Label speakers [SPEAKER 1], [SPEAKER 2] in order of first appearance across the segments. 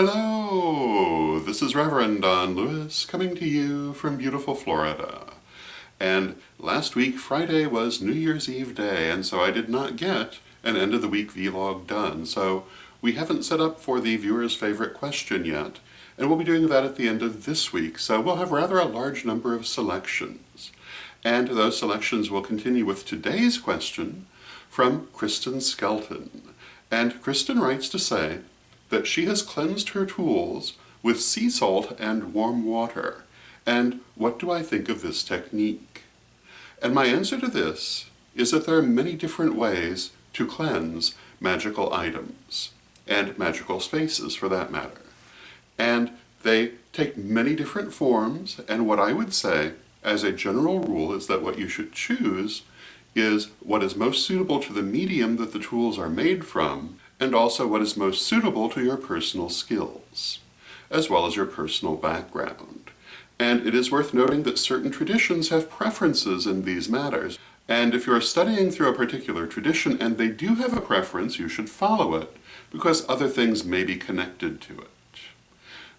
[SPEAKER 1] Hello, this is Reverend Don Lewis coming to you from beautiful Florida. And last week, Friday, was New Year's Eve day, and so I did not get an end of the week vlog done. So we haven't set up for the viewer's favorite question yet, and we'll be doing that at the end of this week. So we'll have rather a large number of selections. And those selections will continue with today's question from Kristen Skelton. And Kristen writes to say that she has cleansed her tools with sea salt and warm water. And what do I think of this technique? And my answer to this is that there are many different ways to cleanse magical items, and magical spaces for that matter. And they take many different forms, and what I would say as a general rule is that what you should choose is what is most suitable to the medium that the tools are made from, and also what is most suitable to your personal skills, as well as your personal background. And it is worth noting that certain traditions have preferences in these matters, and if you're studying through a particular tradition and they do have a preference, you should follow it, because other things may be connected to it.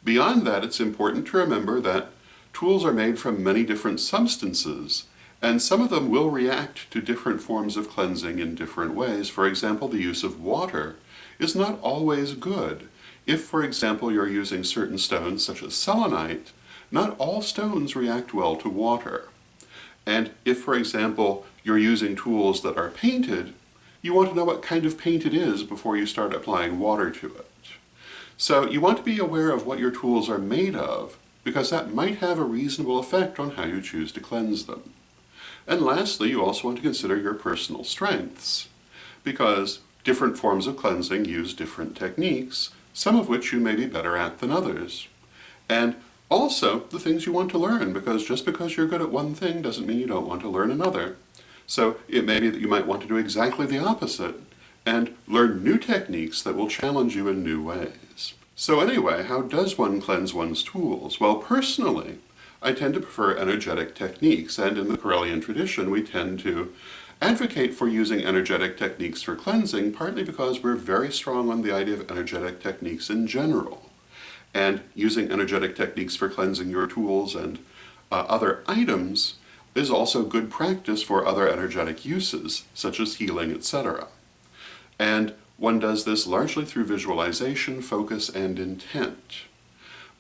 [SPEAKER 1] Beyond that, it's important to remember that tools are made from many different substances, and some of them will react to different forms of cleansing in different ways. For example, the use of water is not always good. If, for example, you're using certain stones such as selenite, not all stones react well to water. And if, for example, you're using tools that are painted, you want to know what kind of paint it is before you start applying water to it. So you want to be aware of what your tools are made of, because that might have a reasonable effect on how you choose to cleanse them. And lastly, you also want to consider your personal strengths, because different forms of cleansing use different techniques, some of which you may be better at than others. And also the things you want to learn, because just because you're good at one thing doesn't mean you don't want to learn another. So it may be that you might want to do exactly the opposite and learn new techniques that will challenge you in new ways. So anyway, how does one cleanse one's tools? Well, personally, I tend to prefer energetic techniques, and in the Correllian tradition we tend to advocate for using energetic techniques for cleansing, partly because we're very strong on the idea of energetic techniques in general. And using energetic techniques for cleansing your tools and other items is also good practice for other energetic uses, such as healing, etc. And one does this largely through visualization, focus, and intent.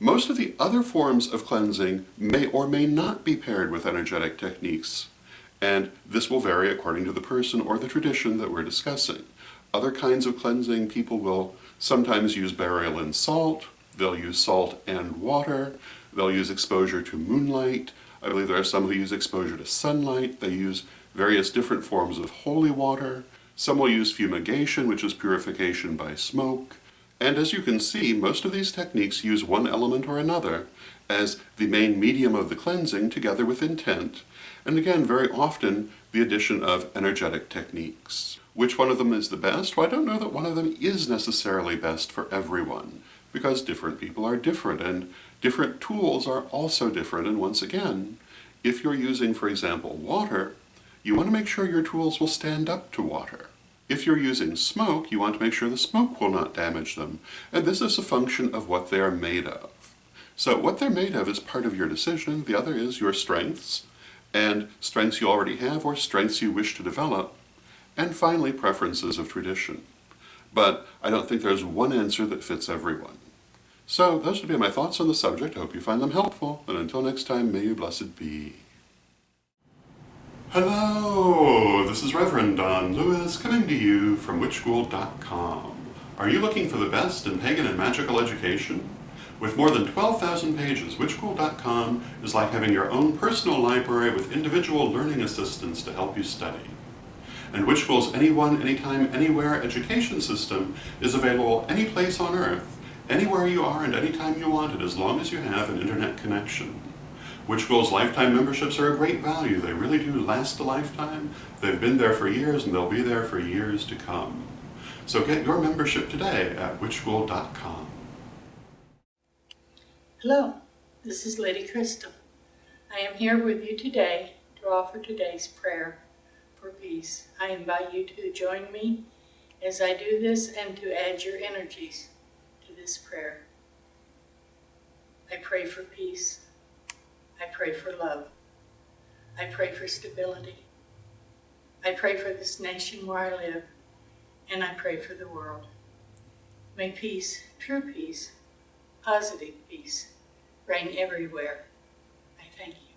[SPEAKER 1] Most of the other forms of cleansing may or may not be paired with energetic techniques, and this will vary according to the person or the tradition that we're discussing. Other kinds of cleansing, people will sometimes use burial in salt, they'll use salt and water, they'll use exposure to moonlight, I believe there are some who use exposure to sunlight, they use various different forms of holy water, some will use fumigation, which is purification by smoke, and as you can see, most of these techniques use one element or another as the main medium of the cleansing together with intent, and again, very often, the addition of energetic techniques. Which one of them is the best? Well, I don't know that one of them is necessarily best for everyone, because different people are different, and different tools are also different, and once again, if you're using, for example, water, you want to make sure your tools will stand up to water. If you're using smoke, you want to make sure the smoke will not damage them, and this is a function of what they are made of. So what they're made of is part of your decision, the other is your strengths, and strengths you already have or strengths you wish to develop, and finally preferences of tradition. But I don't think there's one answer that fits everyone. So those would be my thoughts on the subject. I hope you find them helpful, and until next time, may you blessed be. Hello, this is Reverend Don Lewis coming to you from witchschool.com. Are you looking for the best in pagan and magical education? With more than 12,000 pages, witchschool.com is like having your own personal library with individual learning assistants to help you study. And Witchschool's Anyone, Anytime, Anywhere education system is available any place on Earth, anywhere you are and anytime you want it, as long as you have an internet connection. Witchschool's lifetime memberships are a great value. They really do last a lifetime. They've been there for years and they'll be there for years to come. So get your membership today at witchschool.com.
[SPEAKER 2] Hello, this is Lady Crystal. I am here with you today to offer today's prayer for peace. I invite you to join me as I do this and to add your energies to this prayer. I pray for peace. I pray for love. I pray for stability. I pray for this nation where I live, and I pray for the world. May peace, true peace, positive peace, reign everywhere. I thank you.